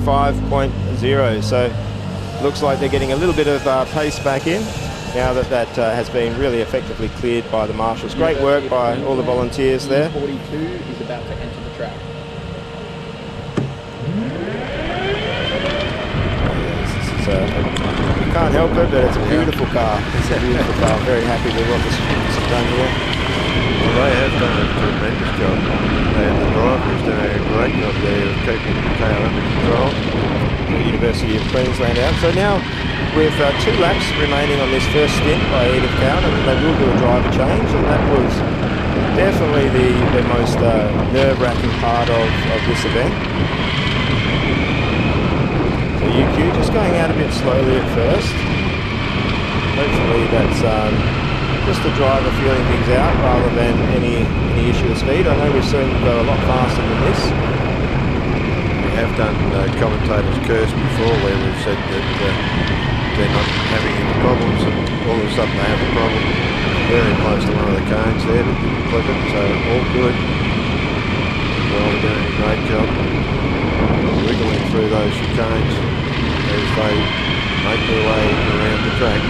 1:35.0. So looks like they're getting a little bit of pace back in now that that has been really effectively cleared by the marshals. Great work by all the volunteers there. 42 is about to enter the track. You can't help it, but it's a beautiful car. It's a beautiful car. I'm very happy with what this has done here. Well, they have done a tremendous job. And the driver is doing a great job there of keeping the car under control. The University of Queensland out. So now, with 2 laps remaining on this first stint by Edith Cowan, and they will do a driver change, and that was definitely the most nerve-wracking part of this event. So UQ just going out a bit slowly at first. Hopefully that's just the driver feeling things out rather than any issue of speed. I know we've seen them go a lot faster than this. We have done commentators' curse before where we've said that they're not having any problems, and all of a sudden they have a problem very close to one of the cones there, but didn't clip it, so all good. Well, they're doing a great job wiggling through those chicanes as they make their way around the track.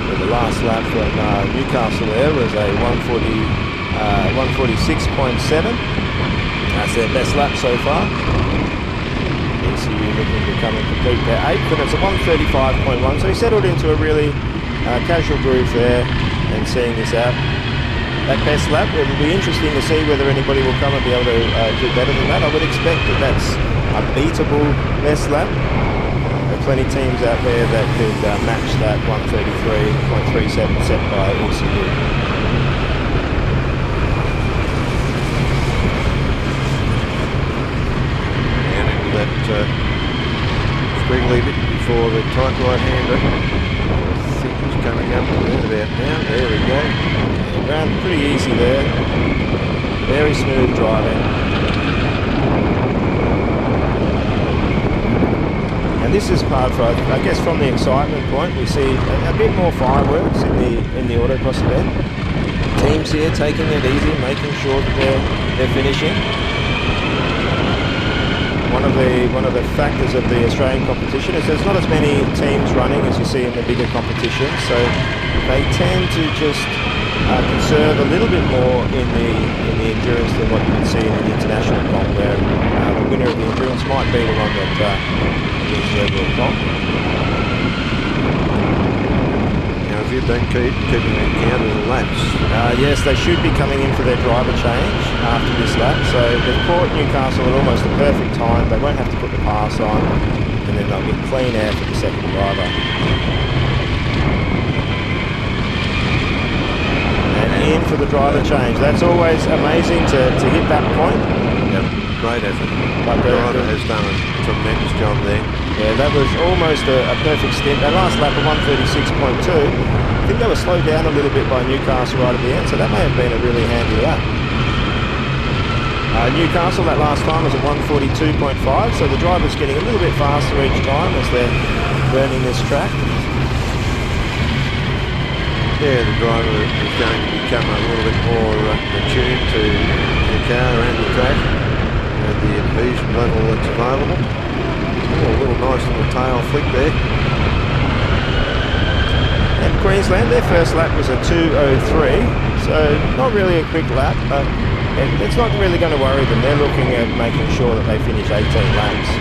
So the last lap from Newcastle there was a 1:46.7. That's their best lap so far. ECU looking to come and complete their 8th, and it's a 1:35.1. So he settled into a really casual groove there and seeing this out. That best lap, it will be interesting to see whether anybody will come and be able to do better than that. I would expect that that's a beatable best lap. There are plenty of teams out there that could match that 1:33.37 set by ECU. And into that squiggly bit before the tight right-hander. I think he's coming up around about now. There we go. Ran pretty easy there. Very smooth driving. And this is part of, I guess, from the excitement point, we see a bit more fireworks in the autocross event. Teams here taking it easy, making sure that they're finishing. One of the factors of the Australian competition is there's not as many teams running as you see in the bigger competitions, so they tend to just conserve a little bit more in the endurance than what you would see in an international comp, where the winner of the endurance might be the one that wins the overall comp. Now, have you been keeping count of the laps? Yes, they should be coming in for their driver change after this lap. So they've caught Newcastle at almost the perfect time. They won't have to put the pass on, and then they'll get clean air for the second driver. In for the driver change. That's always amazing to hit that point. Yep, great effort. But the driver has done a tremendous job there. Yeah, that was almost a perfect stint. That last lap of 1:36.2, I think they were slowed down a little bit by Newcastle right at the end, so that may have been a really handy lap. Newcastle that last time was at 1:42.5, so the driver's getting a little bit faster each time as they're learning this track. Yeah, the driver is going to become a little bit more attuned to the car and the track and the adhesion level that's available. Oh, a little nice little tail flick there. And Queensland, their first lap was a 2:03, so not really a quick lap, but it's not really going to worry them. They're looking at making sure that they finish 18 laps.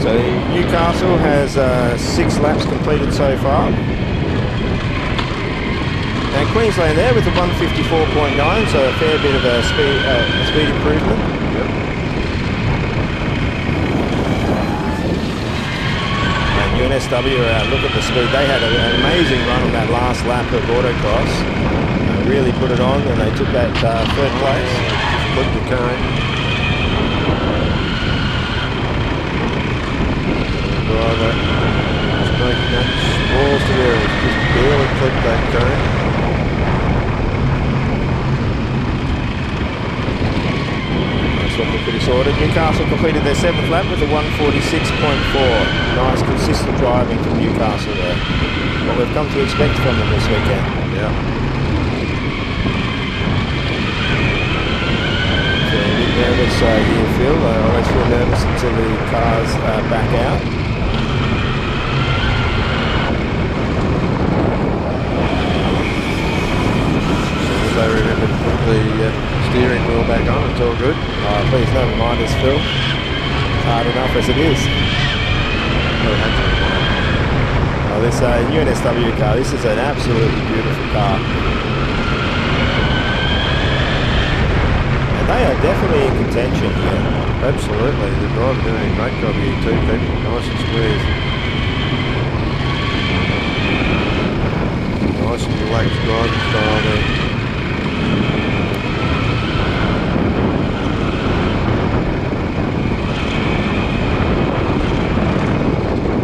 So Newcastle has 6 laps completed so far. And Queensland there with a 1:54.9, so a fair bit of a speed improvement. Yep. And UNSW, look at the speed. They had an amazing run on that last lap of autocross. Really put it on, and they took that 3rd place. Just flipped the cone. Driver just making that smallest of errors, just barely clipped that cone. That's looking pretty recorded. Newcastle completed their 7th lap with a 146.4. Nice, consistent driving from Newcastle there. What we've come to expect from them this weekend. Yeah. So a bit nervous here, Phil. I always feel nervous until the cars back out. As I remember to put the steering wheel back on, it's all good. Oh, please don't remind us, Phil. It's hard enough as it is. Oh, this UNSW car, this is an absolutely beautiful car. And they are definitely in contention here. Absolutely, the driver doing a great job here too, people. Nice and smooth. Nice and relaxed driving style there.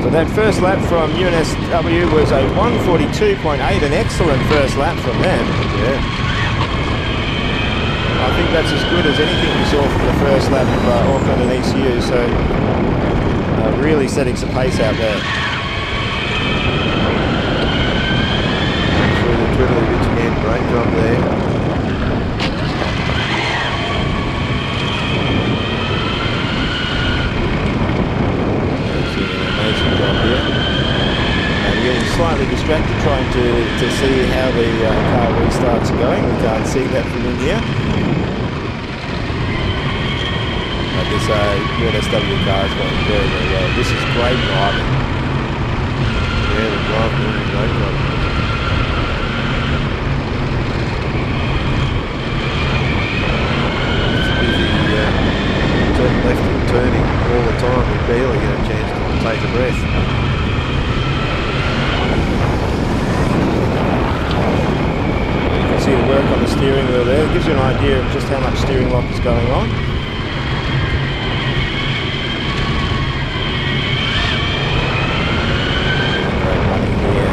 So that first lap from UNSW was a 142.8, an excellent first lap from them. Yeah. I think that's as good as anything we saw from the first lap of Auckland and ECU, so really setting some pace out there. Through the twiddly bits again, great job there. Amazing job here. And getting slightly distracted trying to see how the car restarts are going. We can't see that from in here. But this UNSW car is going very, very well. This is great driving. Yeah, the driver doing a great job. Left and turning all the time, we barely get a chance to take a breath. You can see the work on the steering wheel there. It gives you an idea of just how much steering lock is going on. Great running here.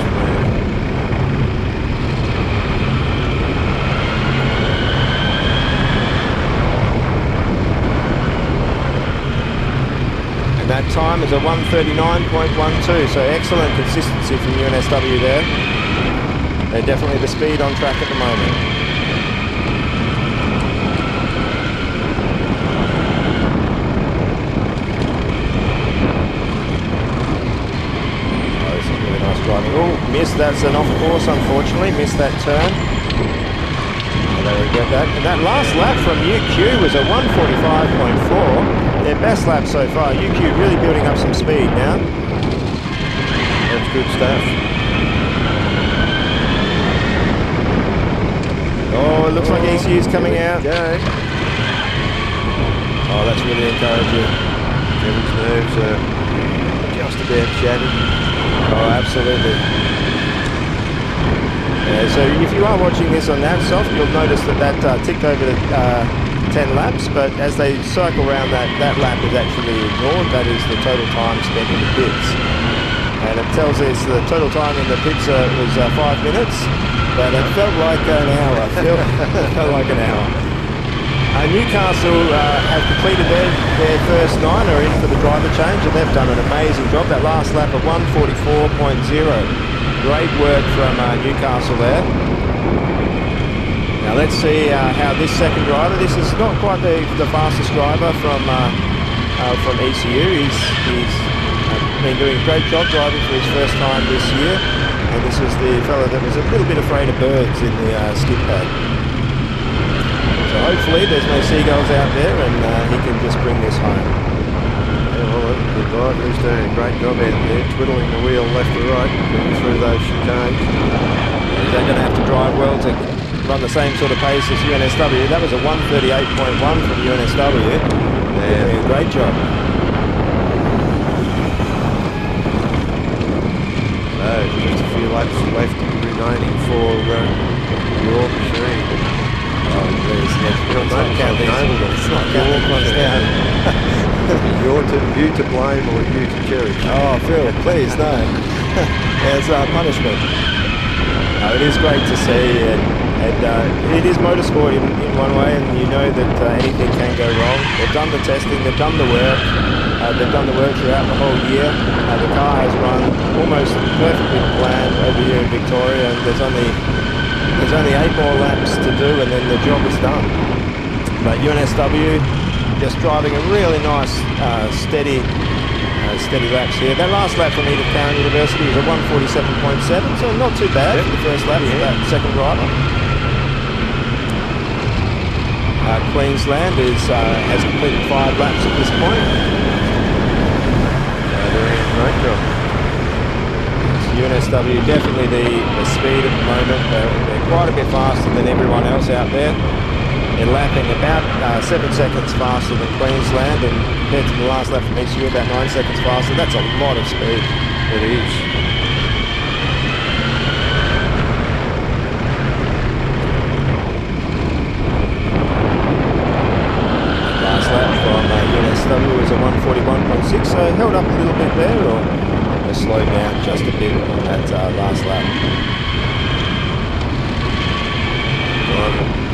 That time is a 139.12, so excellent consistency from UNSW there. They're definitely the speed on track at the moment. Oh, this is really nice driving. Oh, missed, that's an off course unfortunately, missed that turn. Oh, they regret that. And that last lap from UQ was a 145.4. Their best lap so far. UQ really building up some speed now. That's good stuff. Oh, it looks like ECU's coming out. Go. Oh, that's really encouraging. Kevin's nerves are just about shattered. Oh, absolutely. Yeah, so if you are watching this on NavSoft, you'll notice that ticked over to 10 laps, but as they cycle around that lap is actually ignored. That is the total time spent in the pits. And it tells us the total time in the pits was 5 minutes, but it felt like an hour. It felt like an hour. Newcastle have completed their first 9, are in for the driver change, and they've done an amazing job. That last lap of 144.0. Great work from Newcastle there. Now let's see how this second driver, this is not quite the fastest driver from ECU. He's been doing a great job driving for his first time this year, and this is the fellow that was a little bit afraid of birds in the skid pad. So hopefully there's no seagulls out there and he can just bring this home. Yeah, well, the driver is doing a great job out there, twiddling the wheel left to right, getting through those chicanes. Is that going to have to drive well to run the same sort of pace as UNSW? That was a 138.1 from UNSW. Yeah, great job. So, just a few laps left remaining for your machine. Oh, please, let's not count these. Let's not count these ones down. You're you to blame or you to cherish? Oh, Phil, please, no. There's punishment. No, it is great to see, and And it is motorsport in one way, and you know that anything can go wrong. They've done the testing, they've done the work, throughout the whole year. The car has run almost perfectly planned over here in Victoria, and there's only 8 more laps to do, and then the job is done. But UNSW just driving a really nice, steady laps here. That last lap from Edith Cowan University was a 1:47.7, so not too bad for the first lap for that second driver. Queensland has completed 5 laps at this point. Doing a great job. UNSW definitely the speed at the moment. They're quite a bit faster than everyone else out there. They're lapping about 7 seconds faster than Queensland, and compared to the last lap from ECU, about 9 seconds faster. That's a lot of speed. It is. Last lap from UNSW was a 1:41.6, so held up a little bit there, or they slowed down just a bit on that last lap.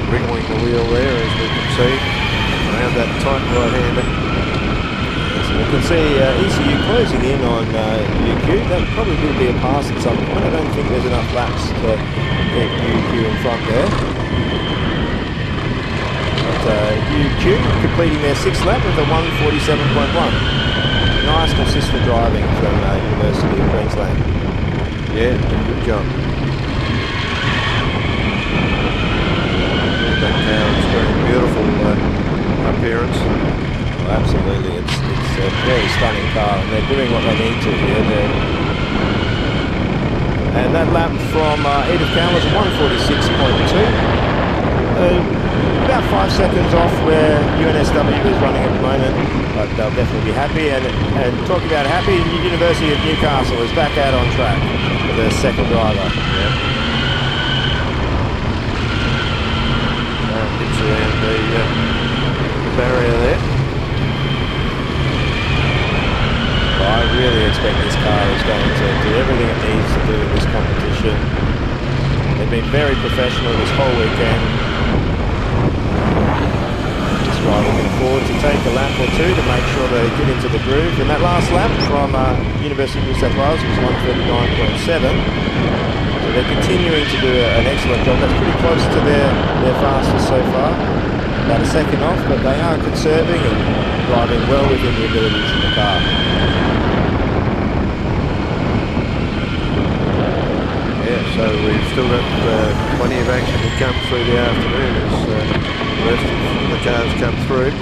Wriggling the wheel there, as we can see, around that tight right-hander. So we can see ECU closing in on UQ. That probably will be a pass at some point. I don't think there's enough laps to get UQ in front there. But UQ completing their 6th lap with a 1:47.1. Nice, consistent driving from University of Queensland. Yeah, good job. That Cowan's got a beautiful appearance. Well, absolutely, it's a very stunning car, and they're doing what they need to here. And that lap from Edith Cowan was a 1:46.2. About 5 seconds off where UNSW is running at the moment, but they'll definitely be happy. And talking about happy, University of Newcastle is back out on track for their second driver. Yeah. It's around the barrier there. Well, I really expect this car is going to do everything it needs to do in this competition. They've been very professional this whole weekend. Just driving forward to take a lap or two to make sure they get into the groove. And that last lap from University of New South Wales was 1:39.7. So they're continuing to do an excellent job. That's pretty close to their fastest so far. About a second off, but they are conserving and driving well within the abilities of the car. Yeah, so we've still got plenty of action to come through the afternoon as the rest of the cars come through.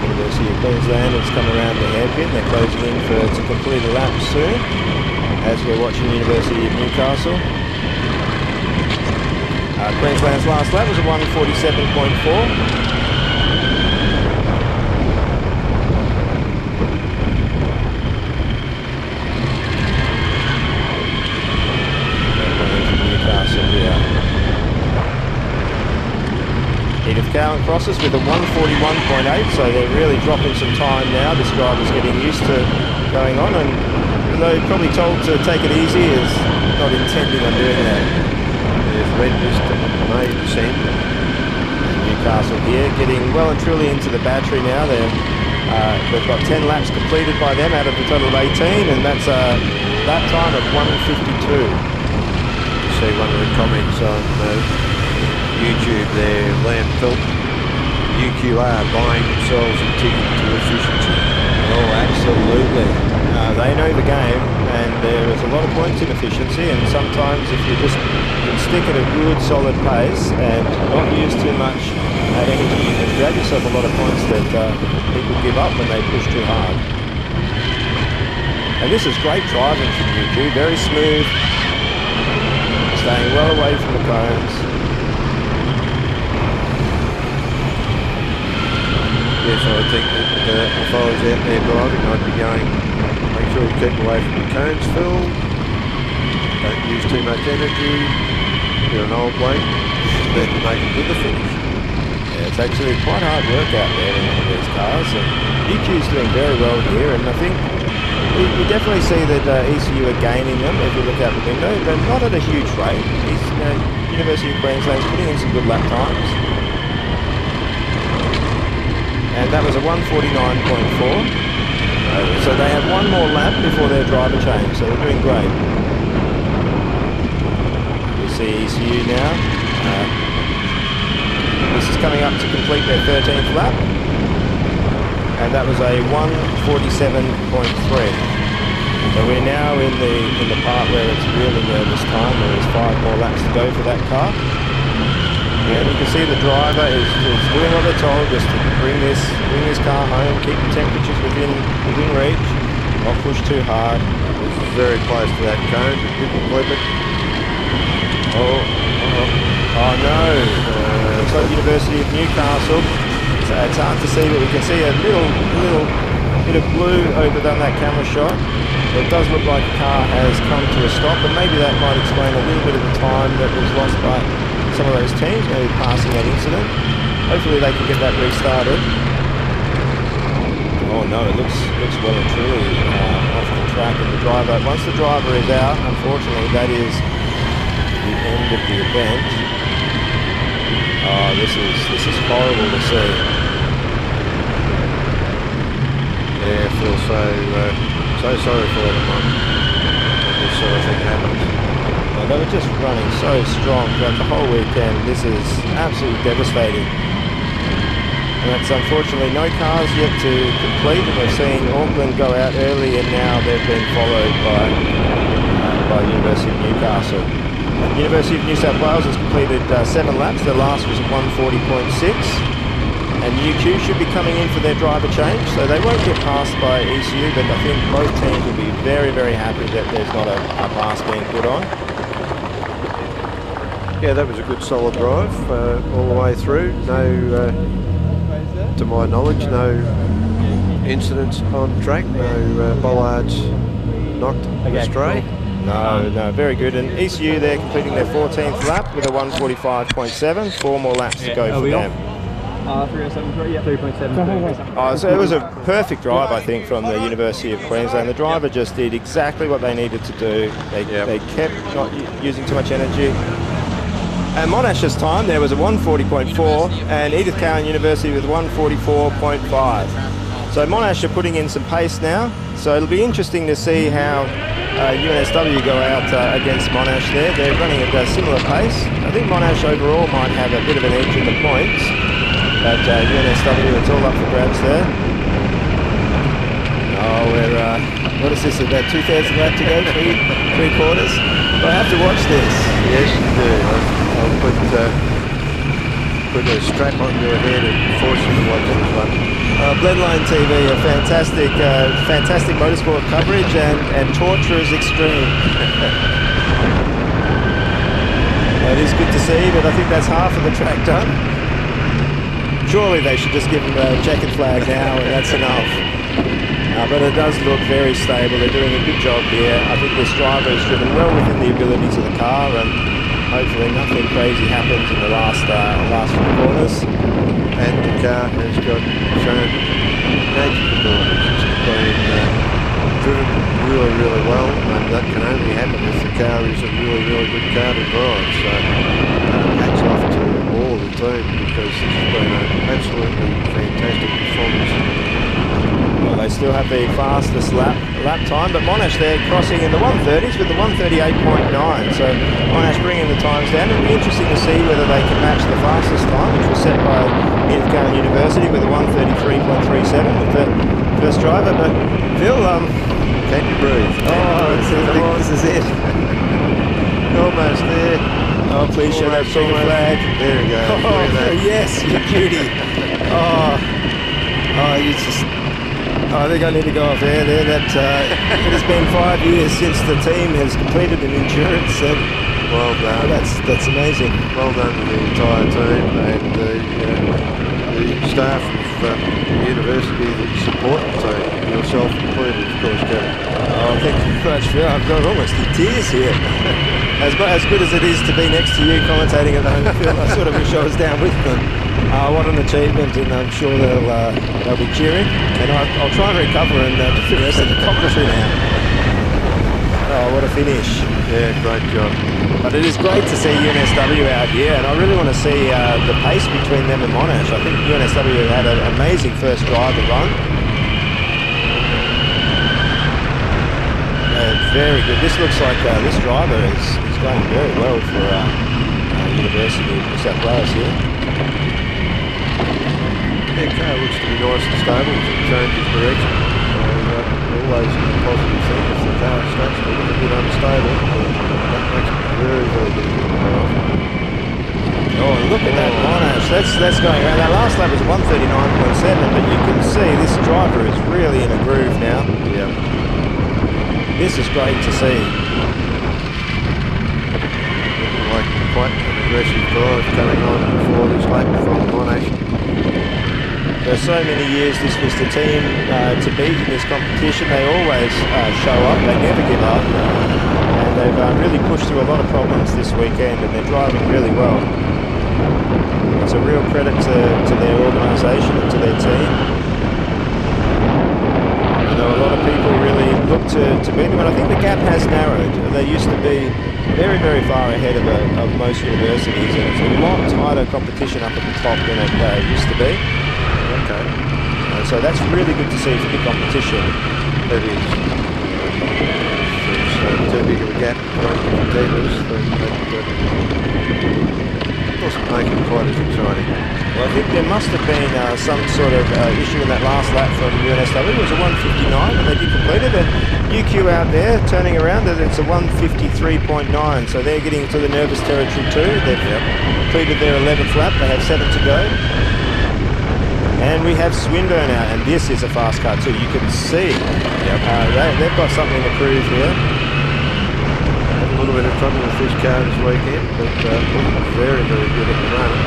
University of Queensland has come around the hairpin. They're closing in to complete a lap soon as we're watching University of Newcastle. Queensland's last lap was a 1:47.4. Newcastle here. Edith Cowan crosses with a 1:41.8, so they're really dropping some time now. This driver's getting used to going on, and though probably told to take it easy, is not intending on doing that. There's red just made descent. Newcastle here getting well and truly into the battery now. They've got 10 laps completed by them out of the total of 18, and that's a lap time of 1:52. See one of the comments on YouTube there, Lamb Phil, UQR buying themselves a ticket to efficiency. Oh, absolutely. They know the game, and there is a lot of points in efficiency, and sometimes if you just can stick at a good solid pace and not use too much energy, you can grab yourself a lot of points that people give up when they push too hard. And this is great driving from UQ, very smooth, staying well away from the cones. Yes, I think that if I was out there driving, I'd be going, make sure you keep away from the cones, Phil. Don't use too much energy. You're an old weight. Then make it to the finish. Yeah, it's actually quite hard work out there in one of these cars. And UQ's doing very well here, and I think we definitely see that ECU are gaining them if you look out the window, but not at a huge rate. University of Queensland's putting in some good lap times. And that was a 149.4. So they have one more lap before their driver change, so they're doing great. We see ECU now. This is coming up to complete their 13th lap. And that was a 147.3. So we're now in the part where it's really nervous time. There's 5 more laps to go for that car. And you can see the driver is doing what they're told, just to bring this car home, keep the temperatures within reach, not push too hard. This is very close to that cone, but didn't flip it. Oh no! Looks like University of Newcastle. It's hard to see, but we can see a little bit of blue over on that camera shot. It does look like the car has come to a stop, and maybe that might explain a little bit of the time that was lost by some of those teams, maybe passing that incident. Hopefully they can get that restarted. Oh no, it looks well and truly off the track, and the driver, once the driver is out, unfortunately that is the end of the event. Oh, this is horrible to see. Yeah, I feel so sorry for them when this sort of thing happens. Well, they were just running so strong throughout the whole weekend. This is absolutely devastating. And that's unfortunately no cars yet to complete. And we've seen Auckland go out early, and now they've been followed by University of Newcastle. University of New South Wales has completed 7 laps. Their last was at 140.6. And UQ should be coming in for their driver change, so they won't get passed by ECU, but I think both teams will be very, very happy that there's not a pass being put on. Yeah, that was a good solid drive all the way through. No, to my knowledge, no incidents on track, no bollards knocked astray. No, very good. And ECU, they're completing their 14th lap with a 145.7. 4 more laps to go for them. 307, yeah, 3.7. Oh, so it was a perfect drive, I think, from the University of Queensland. The driver just did exactly what they needed to do. They kept not using too much energy. And Monash's time there was a 140.4, and Edith Cowan University with 144.5. So Monash are putting in some pace now. So it'll be interesting to see how UNSW go out against Monash there. They're running at a similar pace. I think Monash overall might have a bit of an edge in the points. But UNSW, it's all up for grabs there. Oh, we're, what is this, about 2/3 lap to go, three quarters? I have to watch this. Yes, you do. I'll put a strap on your head and force you to watch this one. Bloodline TV, a fantastic motorsport coverage and torture is extreme. It is good to see, but I think that's half of the track done. Surely they should just give them a checkered flag now, and that's enough. But it does look very stable. They're doing a good job here. I think this driver is driven well within the abilities of the car, and hopefully nothing crazy happens in the last few corners. And the car has shown native abilities. It's been driven really, really well, and that can only happen if the car is a really, really good car to drive. So hats off to all the team, because this has been an absolutely fantastic performance. Well, they still have the fastest lap time, but Monash they're crossing in the 130s with the 138.9. So Monash bringing the times down. It'll be interesting to see whether they can match the fastest time, which was set by Edith Cowan University with a 133.37 with the first driver. But Phil, can you breathe? Oh, this is it. Almost there. Oh, please show that green flag. There we go. Oh, yes, you beauty. You just... I think I need to go off air there. That it has been 5 years since the team has completed an endurance, and well done. That's amazing. Well done to the entire team and the staff of the university that support the team, yourself included, of course, Kevin. Oh, thank you very much, Phil. I've got almost in tears here. As good as it is to be next to you commentating at the home field, I sort of wish I was down with them. What an achievement, and I'm sure they'll be cheering. And I'll try and recover and do the rest of the commentary now. Oh, what a finish. Yeah, great job. But it is great to see UNSW out here, and I really want to see the pace between them and Monash. I think UNSW had an amazing first drive and run. Very good. This looks like this driver is going very well for University of New South Wales here. Yeah, car looks to be nice and stable. It changes direction. Always a positive thing. If the car starts to look a bit unstable, that makes it very, very difficult to drive. Oh, and look at that Monash. That's going around. That last lap was 139.7, but you can see this driver is really in a groove now. Yeah. This is great to see. Looking like quite an aggressive drive coming on before this lap from Monash. For so many years, this was the team to beat in this competition. They always show up. They never give up. And they've really pushed through a lot of problems this weekend, and they're driving really well. It's a real credit to their organisation and to their team. I know a lot of people really look to beat them, and I think the gap has narrowed. They used to be very, very far ahead of most universities, and it's a lot tighter competition up at the top than it used to be. Okay. And so that's really good to see for the competition. It is. It's too big of a gap between the teamers. It doesn't make it quite as exciting. Well, I think there must have been some sort of issue in that last lap from UNSW. It was a 1:59 and they did complete it. And UQ out there turning around, and it's a 1:53.9. So they're getting to the nervous territory too. They've completed their 11th lap. They have 7 to go. And we have Swinburne out, and this is a fast car too. You can see they've got something to prove here. Had a little bit of trouble with this car this weekend, but looking very, very good at the moment.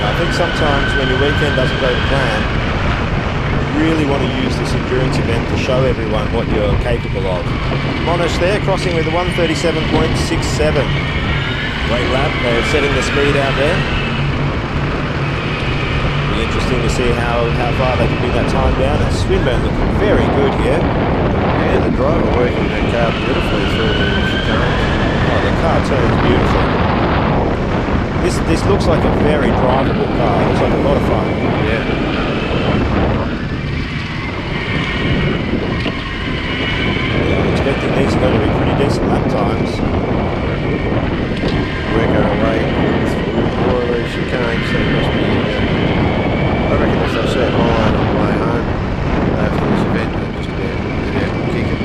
I think sometimes when your weekend doesn't go to plan, you really want to use this endurance event to show everyone what you're capable of. Monash there, crossing with a 1:37.67. Great lap. They're setting the speed out there. Interesting to see how far they can bring that time down. And Swinburne looking very good here. Yeah, the driver working that car beautifully through the chicane. Oh, the car turns beautifully. This looks like a very drivable car. It looks like a lot of fun. Yeah. I'm expecting these are going to be pretty decent lap times. Work our way through more of these chicanes, so it must be... I reckon if they set a mile on the way home after this event, they'll just get out and kick it.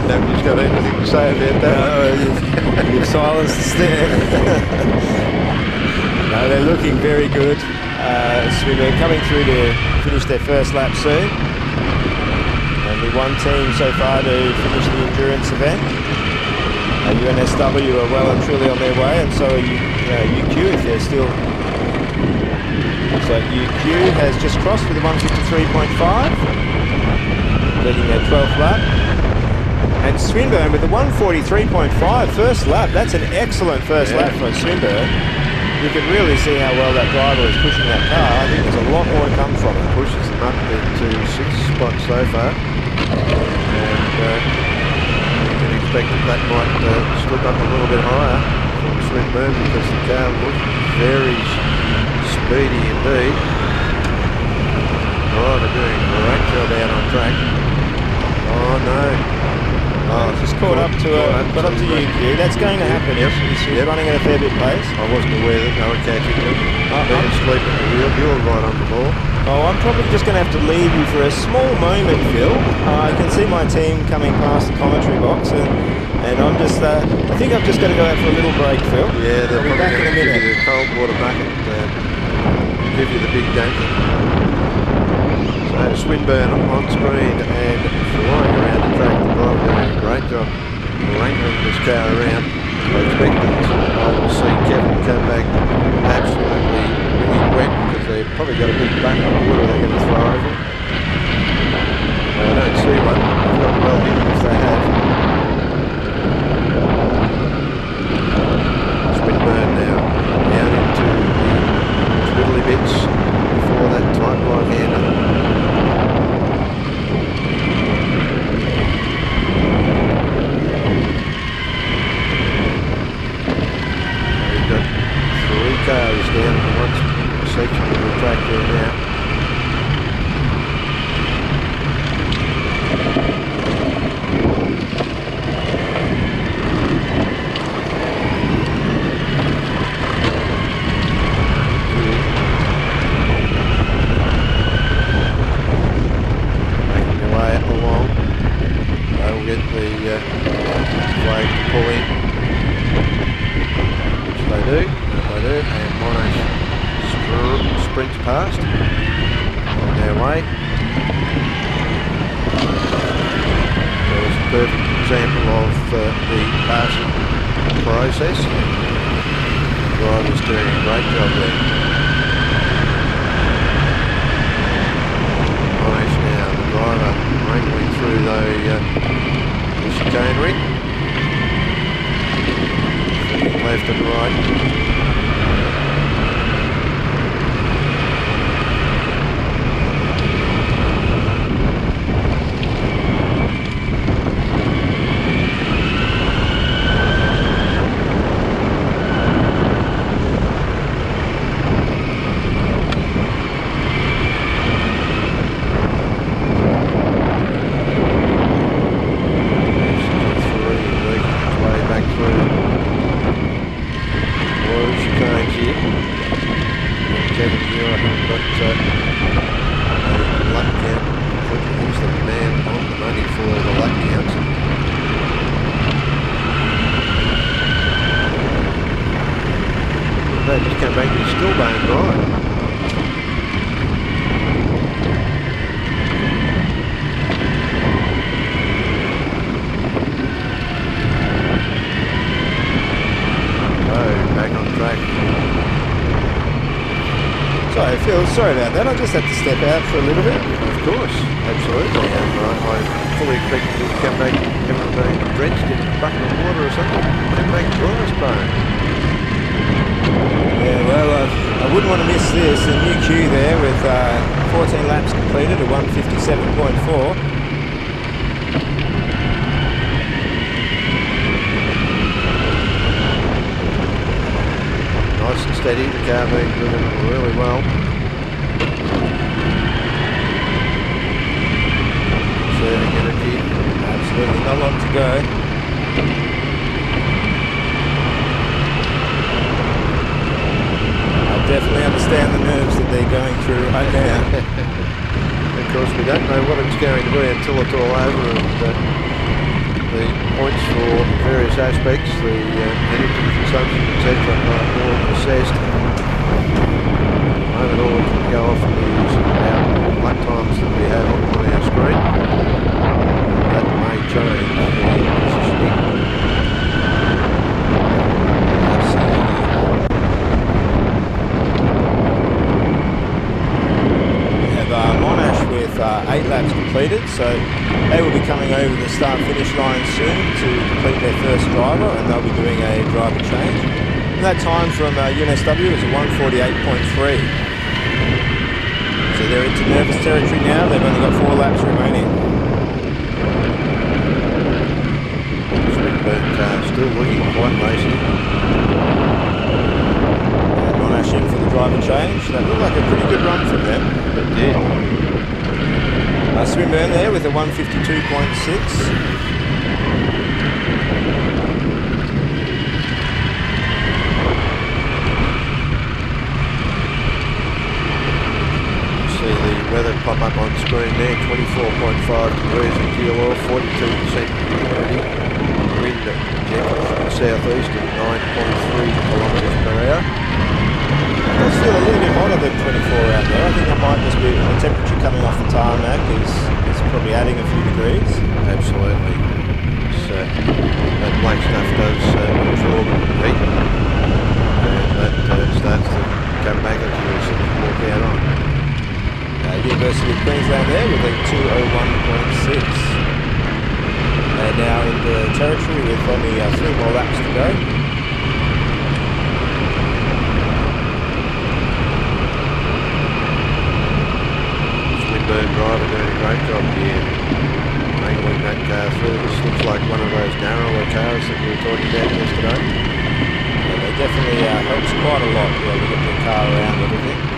Nobody's got anything to say about that. No, you've silenced us there. No, they're looking very good. Swinburne coming through to finish their first lap soon. Only one team so far to finish the endurance event. UNSW are well and truly on their way, and so are UQ if they're still... Looks like UQ has just crossed with a 1:53.5, leading their 12th lap. And Swinburne with a 1:43.5 first lap. That's an excellent first lap for Swinburne. You can really see how well that driver is pushing that car. I think there's a lot more to come from it. Pushes them up into 6th spot so far. And... expect that might slip up a little bit higher from Swinburne because the car looks very speedy indeed. Oh, they're doing a great job out on track. Oh no. Oh, just caught up to UQ. That's going to happen. He's running at a fair bit pace. I wasn't aware that they were catching him. They're asleep at the wheel. You're right on the ball. Oh, I'm probably just going to have to leave you for a small moment, Phil. I can see my team coming past the commentary box, and I'm just, I think I've just got to go out for a little break, Phil. Yeah, they'll be back in a minute. Give you the cold water bucket, give you the big donkey. So Swinburne on screen and flying around the track. The driver doing a great job wrangling this car around. I expect that I will see Kevin come back absolutely really wet because they've probably got a big bucket of water they're going to throw over. I don't see one. They've got well hidden they have. Swinburne now down into the twiddly bits before that tight right-hander. We've got 3 cars down in one section of the track there now. Flag to pull in, which they do, and Monash sprints past on their way. So it's a perfect example of the passing process. The driver's doing a great job there. Monash now, the driver wrangling through the chicanery, left and right. They just came back to Stillbone Drive. Oh, back on track. Sorry, Phil, sorry about that. I just had to step out for a little bit. Of course, absolutely. And I fully expected to come back, having been drenched in a bucket of water or something, come back dry as bone. Yeah, well, I wouldn't want to miss this. The new queue there with 14 laps completed at 157.4. Nice and steady, the car being driven really well. Conserving energy. Absolutely not long to go. Definitely understand the nerves that they're going through right now. Of course, we don't know what it's going to be until it's all over, and the points for various aspects, the energy consumption, etc., are all assessed. Over all we can go off is our lap times that we have on our screen. That may change the positioning. Monash with 8 laps completed, so they will be coming over the start-finish line soon to complete their first driver, and they'll be doing a driver change. And that time from UNSW is a 148.3. So they're into nervous territory now. They've only got 4 laps remaining. Swinburne car still looking quite racing. Monash in for the driver change. That looked like a pretty good run from them. It did. Swinburne there with a 152.6. See the weather pop up on screen there, 24.5 degrees in fuel oil, 42% humidity. Wind gentle from the southeast at 9.3 kilometres per hour. It does feel a little bit hotter than 24 out there. I think it might just be the temperature coming off the tarmac is probably adding a few degrees. Absolutely. That black stuff does absorb heat, and that starts to come back at you as soon as you walk out on. University of Queensland there with a 201.6. more laps to go. Swinburne driver doing a great job here, wrangling that car through. This looks like one of those narrower cars that we were talking about yesterday. Yeah, they definitely helps quite a lot to be able to get the car around everything.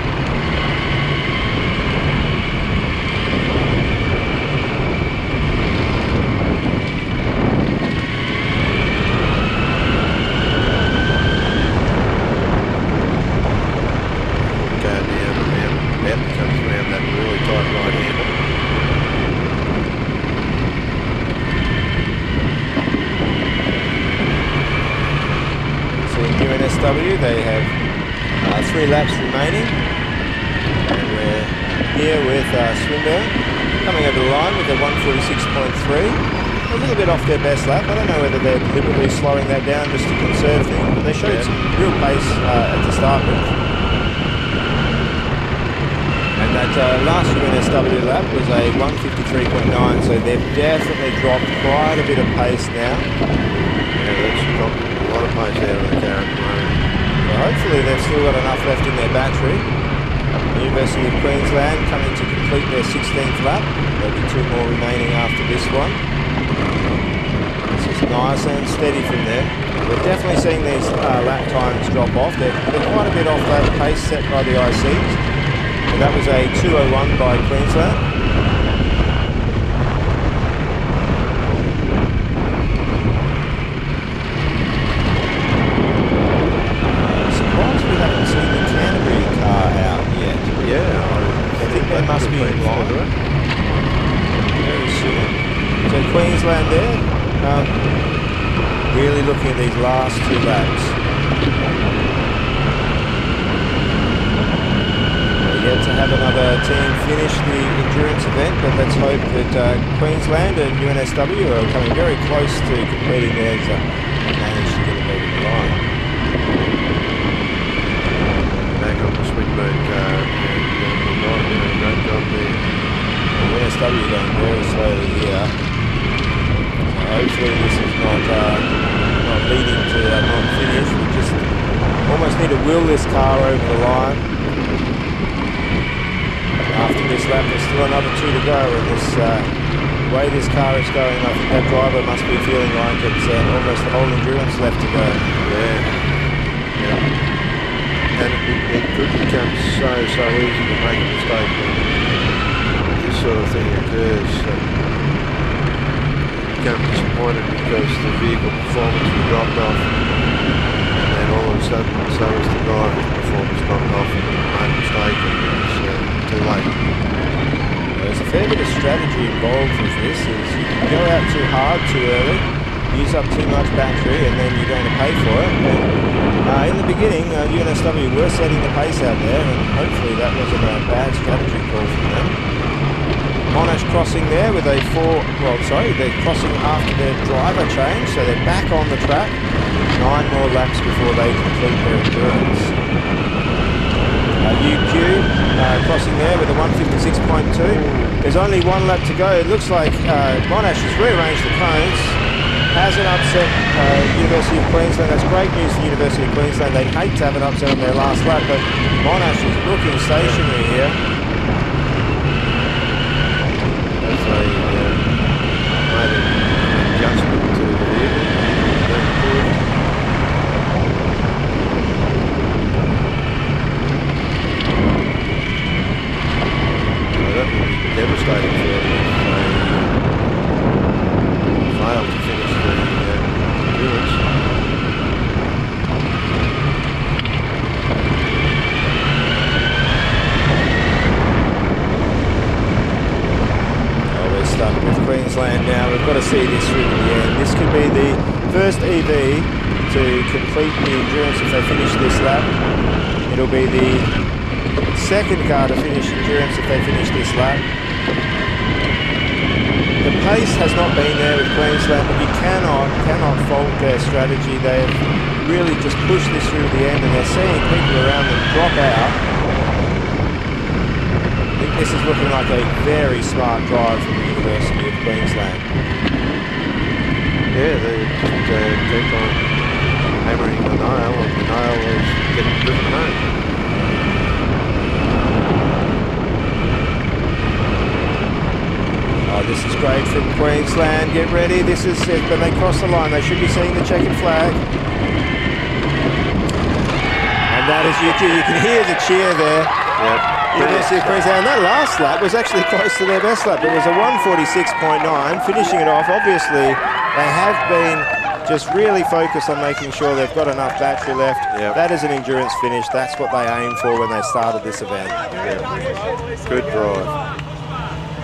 They have 3 laps remaining, and we're here with Swinburne coming over the line with a 146.3, a little bit off their best lap. I don't know whether they're deliberately slowing that down just to conserve things, but they showed some real pace at the start with. And that last UNSW lap was a 153.9, so they've definitely dropped quite a bit of pace now. Yeah, that's dropped a lot of pace out of the car at the moment. Hopefully they've still got enough left in their battery. The University of Queensland coming to complete their 16th lap. There'll be 2 more remaining after this one. This is nice and steady from there. We're definitely seeing these lap times drop off. They're quite a bit off that pace set by the ICs. So that was a 2:01 by Queensland. They must be in line very soon. So Queensland there, really looking at these last 2 laps. We're yet to have another team finish the endurance event, but let's hope that Queensland and UNSW are coming very close to completing theirs and manage to get them over the line. Back on the Swinburne car. Doing a great job there. UNSW going very slowly here. So hopefully this is not leading to a non-finish. We just almost need to will this car over the line. After this lap, there's still another 2 to go, and this the way this car is going, I think that driver must be feeling like it's almost the whole endurance left to go. Yeah. And it could become so easy to make a mistake when this sort of thing occurs. Become disappointed because the vehicle performance was dropped off, and then all of a sudden so is the driver's performance dropped off and made a mistake, and it's too late. There's a fair bit of strategy involved with this. Is you can go out too hard too early, use up too much battery, and then you're going to pay for it. And in the beginning, UNSW were setting the pace out there, and hopefully that wasn't a bad strategy call from them. Monash crossing there with a they're crossing after their driver change, so they're back on the track. 9 more laps before they complete their endurance. UQ crossing there with a 156.2. There's only 1 lap to go. It looks like Monash has rearranged the cones. Hasn't upset University of Queensland. That's great news for University of Queensland. They'd hate to have an upset on their last lap, but Monash is looking stationary here. As they made an adjustment to the vehicle. So that would be devastating for them if they failed to finish the endurance. We're stuck with Queensland now. We've got to see this through to the end. This could be the first EV to complete the endurance if they finish this lap. It'll be the second car to finish endurance if they finish this lap. The pace has not been there with Queensland, but you cannot fault their strategy. They've really just pushed this through to the end, and they're seeing people around them drop out. I think this is looking like a very smart drive from the University of Queensland. Yeah, they just keep on hammering the nail, and the nail is getting driven home. Oh, this is great from Queensland. Get ready. This is it. When they cross the line, they should be seeing the checkered flag. And that is you can hear the cheer there. Yep. University of Queensland. And that last lap was actually close to their best lap. It was a 1:46.9, finishing it off. Obviously, they have been just really focused on making sure they've got enough battery left. Yep. That is an endurance finish. That's what they aimed for when they started this event. Yep. Good drive.